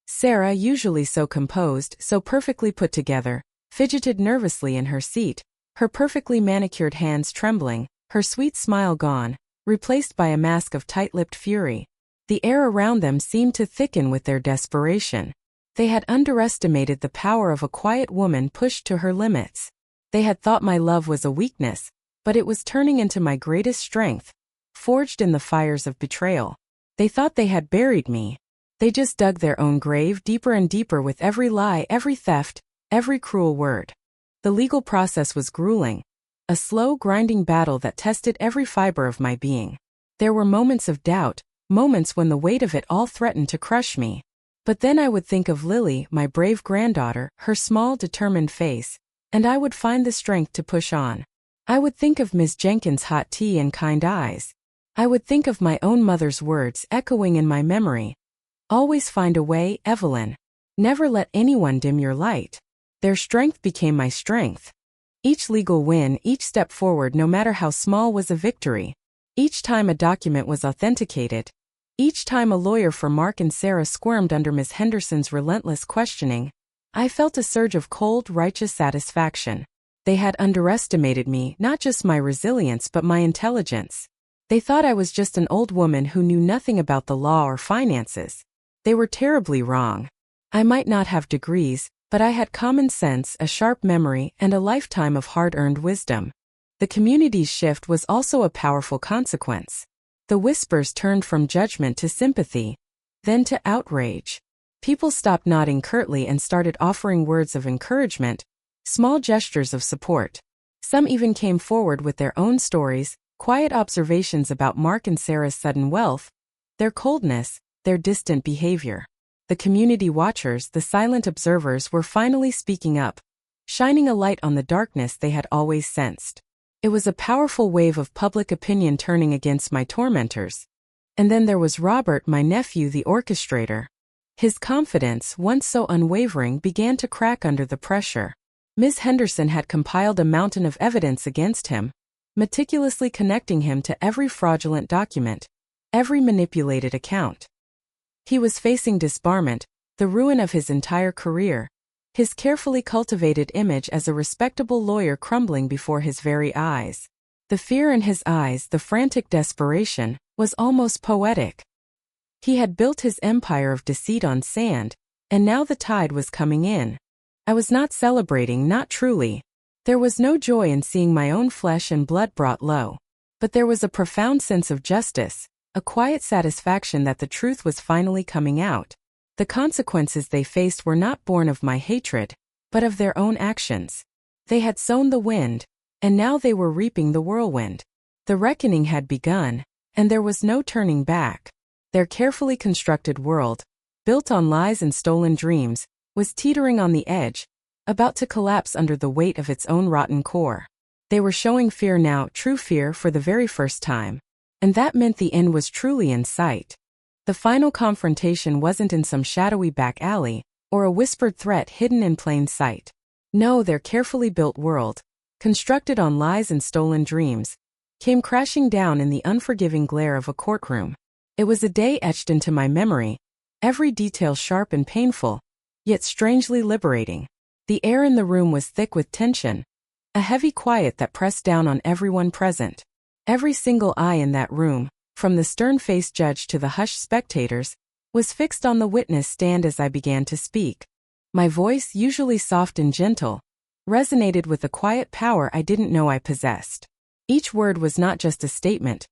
Sarah, usually so composed, so perfectly put together, fidgeted nervously in her seat, her perfectly manicured hands trembling, her sweet smile gone, replaced by a mask of tight-lipped fury. The air around them seemed to thicken with their desperation. They had underestimated the power of a quiet woman pushed to her limits. They had thought my love was a weakness, but it was turning into my greatest strength, forged in the fires of betrayal. They thought they had buried me. They just dug their own grave deeper and deeper with every lie, every theft, every cruel word. The legal process was grueling, a slow, grinding battle that tested every fiber of my being. There were moments of doubt, moments when the weight of it all threatened to crush me. But then I would think of Lily, my brave granddaughter, her small, determined face, and I would find the strength to push on. I would think of Miss Jenkins' hot tea and kind eyes. I would think of my own mother's words echoing in my memory. Always find a way, Evelyn. Never let anyone dim your light. Their strength became my strength. Each legal win, each step forward, no matter how small, was a victory. Each time a document was authenticated. Each time a lawyer for Mark and Sarah squirmed under Miss Henderson's relentless questioning, I felt a surge of cold, righteous satisfaction. They had underestimated me, not just my resilience but my intelligence. They thought I was just an old woman who knew nothing about the law or finances. They were terribly wrong. I might not have degrees, but I had common sense, a sharp memory, and a lifetime of hard-earned wisdom. The community's shift was also a powerful consequence. The whispers turned from judgment to sympathy, then to outrage. People stopped nodding curtly and started offering words of encouragement, small gestures of support. Some even came forward with their own stories, quiet observations about Mark and Sarah's sudden wealth, their coldness, their distant behavior. The community watchers, the silent observers, were finally speaking up, shining a light on the darkness they had always sensed. It was a powerful wave of public opinion turning against my tormentors. And then there was Robert, my nephew, the orchestrator. His confidence, once so unwavering, began to crack under the pressure. Miss Henderson had compiled a mountain of evidence against him, meticulously connecting him to every fraudulent document, every manipulated account. He was facing disbarment, the ruin of his entire career, his carefully cultivated image as a respectable lawyer crumbling before his very eyes. The fear in his eyes, the frantic desperation, was almost poetic. He had built his empire of deceit on sand, and now the tide was coming in. I was not celebrating, not truly. There was no joy in seeing my own flesh and blood brought low. But there was a profound sense of justice, a quiet satisfaction that the truth was finally coming out. The consequences they faced were not born of my hatred, but of their own actions. They had sown the wind, and now they were reaping the whirlwind. The reckoning had begun, and there was no turning back. Their carefully constructed world, built on lies and stolen dreams, was teetering on the edge, about to collapse under the weight of its own rotten core. They were showing fear now, true fear, for the very first time. And that meant the end was truly in sight. The final confrontation wasn't in some shadowy back alley, or a whispered threat hidden in plain sight. No, their carefully built world, constructed on lies and stolen dreams, came crashing down in the unforgiving glare of a courtroom. It was a day etched into my memory, every detail sharp and painful, yet strangely liberating. The air in the room was thick with tension, a heavy quiet that pressed down on everyone present. Every single eye in that room, from the stern-faced judge to the hushed spectators, was fixed on the witness stand as I began to speak. My voice, usually soft and gentle, resonated with a quiet power I didn't know I possessed. Each word was not just a statement.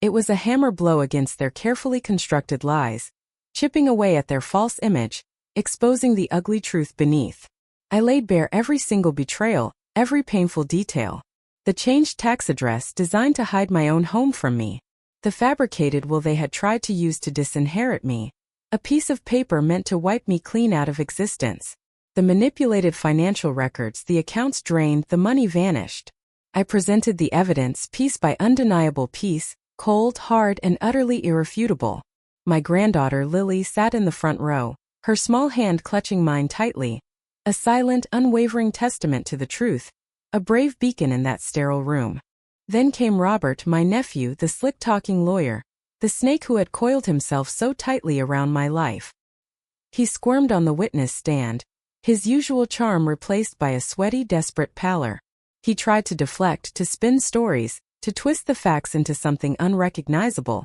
It was a hammer blow against their carefully constructed lies, chipping away at their false image, exposing the ugly truth beneath. I laid bare every single betrayal, every painful detail. The changed tax address designed to hide my own home from me. The fabricated will they had tried to use to disinherit me. A piece of paper meant to wipe me clean out of existence. The manipulated financial records, the accounts drained, the money vanished. I presented the evidence piece by undeniable piece, cold, hard, and utterly irrefutable. My granddaughter Lily sat in the front row, her small hand clutching mine tightly, a silent, unwavering testament to the truth, a brave beacon in that sterile room. Then came Robert, my nephew, the slick-talking lawyer, the snake who had coiled himself so tightly around my life. He squirmed on the witness stand, his usual charm replaced by a sweaty, desperate pallor. He tried to deflect, to spin stories, to twist the facts into something unrecognizable.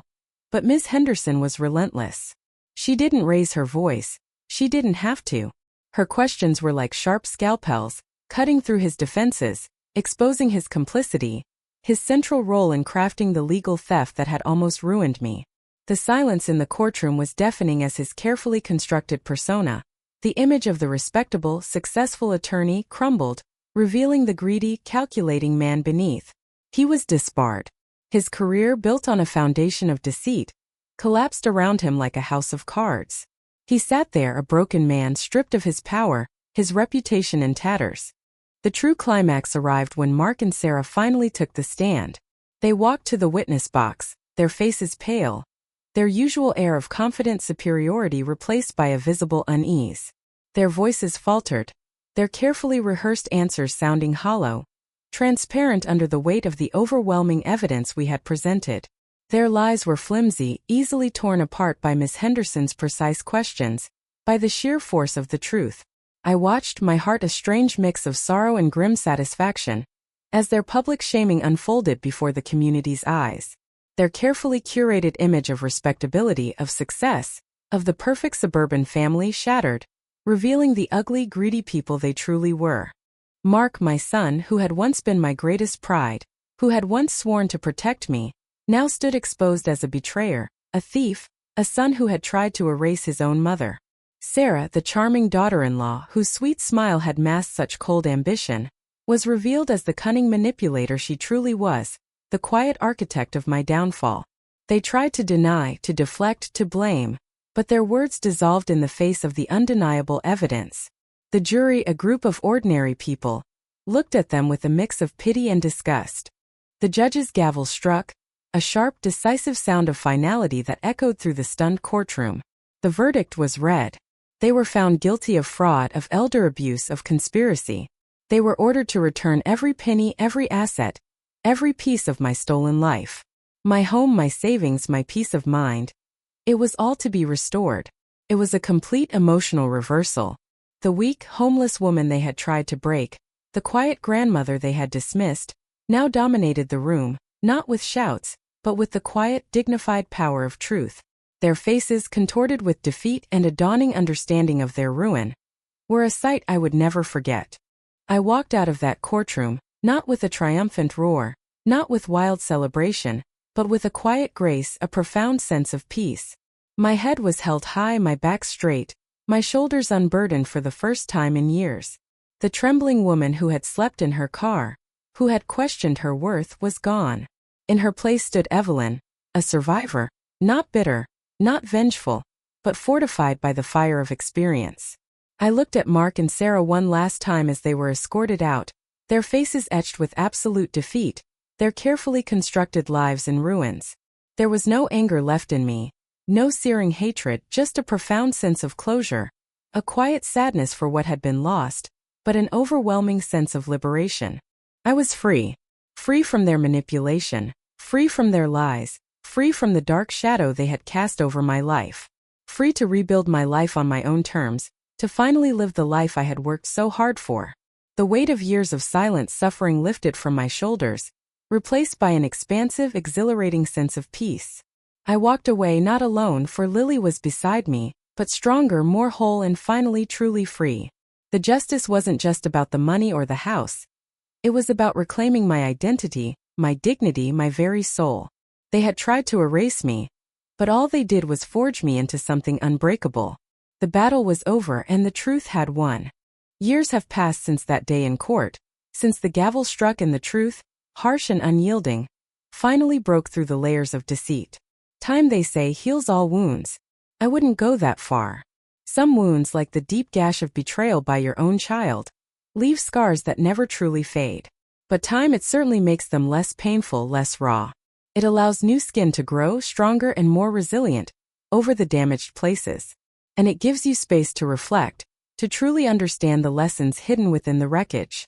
But Miss Henderson was relentless. She didn't raise her voice. She didn't have to. Her questions were like sharp scalpels, cutting through his defenses, exposing his complicity, his central role in crafting the legal theft that had almost ruined me. The silence in the courtroom was deafening as his carefully constructed persona, the image of the respectable, successful attorney, crumbled, revealing the greedy, calculating man beneath. He was disbarred. His career, built on a foundation of deceit, collapsed around him like a house of cards. He sat there, a broken man stripped of his power, his reputation in tatters. The true climax arrived when Mark and Sarah finally took the stand. They walked to the witness box, their faces pale, their usual air of confident superiority replaced by a visible unease. Their voices faltered, their carefully rehearsed answers sounding hollow, transparent under the weight of the overwhelming evidence we had presented. Their lies were flimsy, easily torn apart by Miss Henderson's precise questions, by the sheer force of the truth. I watched, my heart a strange mix of sorrow and grim satisfaction, as their public shaming unfolded before the community's eyes. Their carefully curated image of respectability, of success, of the perfect suburban family shattered, revealing the ugly, greedy people they truly were. Mark, my son, who had once been my greatest pride, who had once sworn to protect me, now stood exposed as a betrayer, a thief, a son who had tried to erase his own mother. Sarah, the charming daughter-in-law whose sweet smile had masked such cold ambition, was revealed as the cunning manipulator she truly was, the quiet architect of my downfall. They tried to deny, to deflect, to blame, but their words dissolved in the face of the undeniable evidence. The jury, a group of ordinary people, looked at them with a mix of pity and disgust. The judge's gavel struck, a sharp, decisive sound of finality that echoed through the stunned courtroom. The verdict was read. They were found guilty of fraud, of elder abuse, of conspiracy. They were ordered to return every penny, every asset, every piece of my stolen life. My home, my savings, my peace of mind. It was all to be restored. It was a complete emotional reversal. The weak, homeless woman they had tried to break, the quiet grandmother they had dismissed, now dominated the room, not with shouts, but with the quiet, dignified power of truth. Their faces, contorted with defeat and a dawning understanding of their ruin, were a sight I would never forget. I walked out of that courtroom, not with a triumphant roar, not with wild celebration, but with a quiet grace, a profound sense of peace. My head was held high, my back straight, my shoulders unburdened for the first time in years. The trembling woman who had slept in her car, who had questioned her worth, was gone. In her place stood Evelyn, a survivor, not bitter, not vengeful, but fortified by the fire of experience. I looked at Mark and Sarah one last time as they were escorted out, their faces etched with absolute defeat, their carefully constructed lives in ruins. There was no anger left in me, no searing hatred, just a profound sense of closure, a quiet sadness for what had been lost, but an overwhelming sense of liberation. I was free. Free from their manipulation, free from their lies, free from the dark shadow they had cast over my life. Free to rebuild my life on my own terms, to finally live the life I had worked so hard for. The weight of years of silent suffering lifted from my shoulders, replaced by an expansive, exhilarating sense of peace. I walked away not alone, for Lily was beside me, but stronger, more whole, and finally truly free. The justice wasn't just about the money or the house. It was about reclaiming my identity, my dignity, my very soul. They had tried to erase me, but all they did was forge me into something unbreakable. The battle was over and the truth had won. Years have passed since that day in court, since the gavel struck and the truth, harsh and unyielding, finally broke through the layers of deceit. Time, they say, heals all wounds. I wouldn't go that far. Some wounds, like the deep gash of betrayal by your own child, leave scars that never truly fade. But time, it certainly makes them less painful, less raw. It allows new skin to grow stronger and more resilient over the damaged places. And it gives you space to reflect, to truly understand the lessons hidden within the wreckage.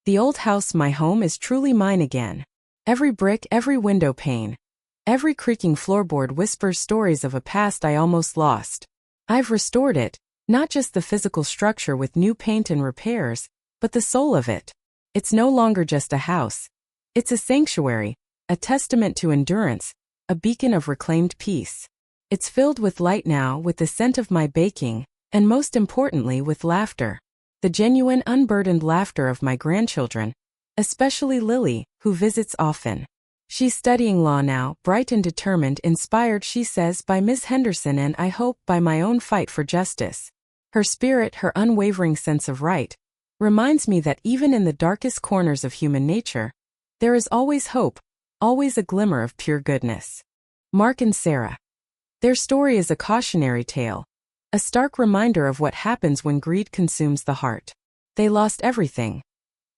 The old house, my home, is truly mine again. Every brick, every window pane, every creaking floorboard whispers stories of a past I almost lost. I've restored it, not just the physical structure with new paint and repairs, but the soul of it. It's no longer just a house. It's a sanctuary, a testament to endurance, a beacon of reclaimed peace. It's filled with light now, with the scent of my baking, and most importantly with laughter. The genuine, unburdened laughter of my grandchildren, especially Lily, who visits often. She's studying law now, bright and determined, inspired, she says, by Miss Henderson and, I hope, by my own fight for justice. Her spirit, her unwavering sense of right, reminds me that even in the darkest corners of human nature, there is always hope, always a glimmer of pure goodness. Mark and Sarah. Their story is a cautionary tale, a stark reminder of what happens when greed consumes the heart. They lost everything.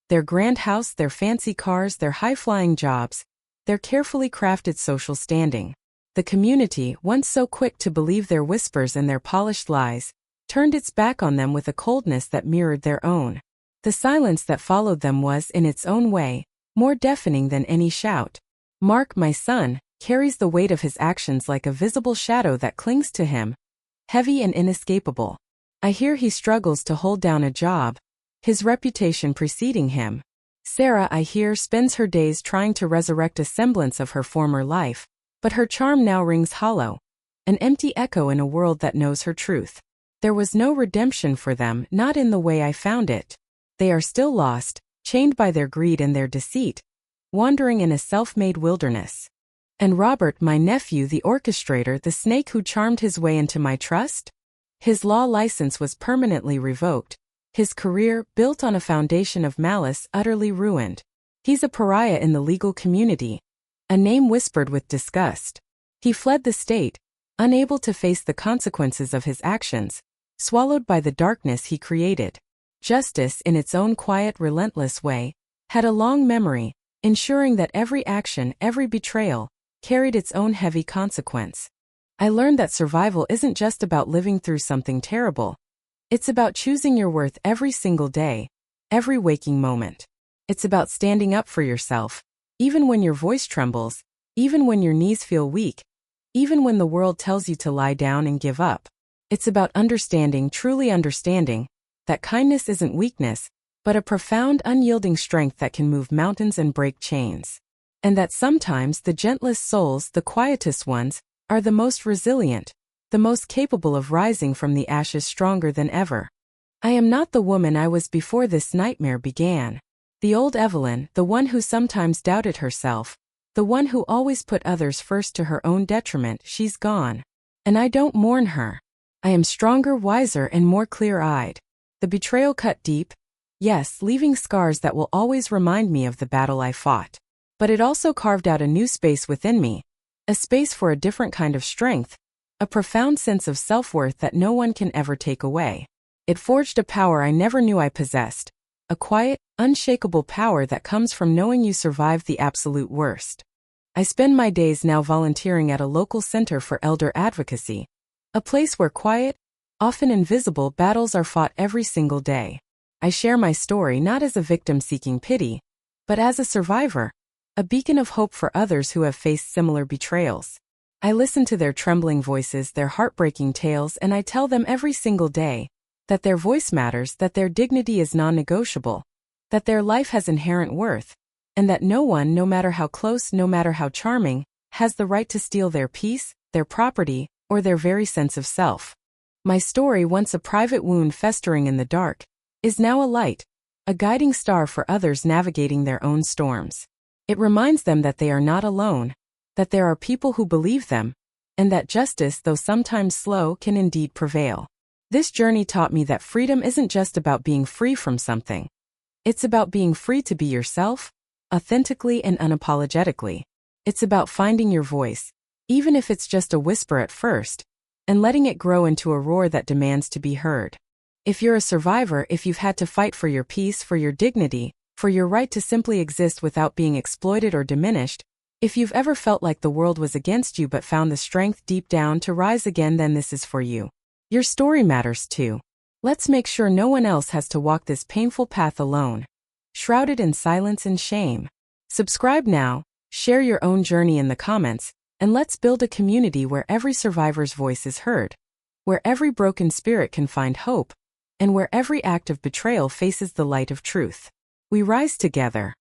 Their grand house, their fancy cars, their high-flying jobs, their carefully crafted social standing. The community, once so quick to believe their whispers and their polished lies, turned its back on them with a coldness that mirrored their own. The silence that followed them was, in its own way, more deafening than any shout. Mark, my son, carries the weight of his actions like a visible shadow that clings to him, heavy and inescapable. I hear he struggles to hold down a job, his reputation preceding him. Sarah, I hear, spends her days trying to resurrect a semblance of her former life, but her charm now rings hollow, an empty echo in a world that knows her truth. There was no redemption for them, not in the way I found it. They are still lost, chained by their greed and their deceit, wandering in a self-made wilderness. And Robert, my nephew, the orchestrator, the snake who charmed his way into my trust? His law license was permanently revoked, his career, built on a foundation of malice, utterly ruined. He's a pariah in the legal community, a name whispered with disgust. He fled the state, unable to face the consequences of his actions, swallowed by the darkness he created. Justice, in its own quiet, relentless way, had a long memory, ensuring that every action, every betrayal, carried its own heavy consequence. I learned that survival isn't just about living through something terrible. It's about choosing your worth every single day, every waking moment. It's about standing up for yourself, even when your voice trembles, even when your knees feel weak, even when the world tells you to lie down and give up. It's about understanding, truly understanding, that kindness isn't weakness, but a profound, unyielding strength that can move mountains and break chains. And that sometimes the gentlest souls, the quietest ones, are the most resilient, the most capable of rising from the ashes stronger than ever. I am not the woman I was before this nightmare began. The old Evelyn, the one who sometimes doubted herself, the one who always put others first to her own detriment, she's gone. And I don't mourn her. I am stronger, wiser, and more clear-eyed. The betrayal cut deep, yes, leaving scars that will always remind me of the battle I fought. But it also carved out a new space within me, a space for a different kind of strength, a profound sense of self-worth that no one can ever take away. It forged a power I never knew I possessed, a quiet, unshakable power that comes from knowing you survived the absolute worst. I spend my days now volunteering at a local center for elder advocacy, a place where quiet, often invisible battles are fought every single day. I share my story not as a victim seeking pity, but as a survivor, a beacon of hope for others who have faced similar betrayals. I listen to their trembling voices, their heartbreaking tales, and I tell them every single day that their voice matters, that their dignity is non-negotiable, that their life has inherent worth, and that no one, no matter how close, no matter how charming, has the right to steal their peace, their property, or their very sense of self. My story, once a private wound festering in the dark, is now a light, a guiding star for others navigating their own storms. It reminds them that they are not alone, that there are people who believe them, and that justice, though sometimes slow, can indeed prevail. This journey taught me that freedom isn't just about being free from something. It's about being free to be yourself, authentically and unapologetically. It's about finding your voice, even if it's just a whisper at first, and letting it grow into a roar that demands to be heard. If you're a survivor, if you've had to fight for your peace, for your dignity, for your right to simply exist without being exploited or diminished, if you've ever felt like the world was against you but found the strength deep down to rise again, then this is for you. Your story matters too. Let's make sure no one else has to walk this painful path alone, shrouded in silence and shame. Subscribe now, share your own journey in the comments, and let's build a community where every survivor's voice is heard, where every broken spirit can find hope, and where every act of betrayal faces the light of truth. We rise together.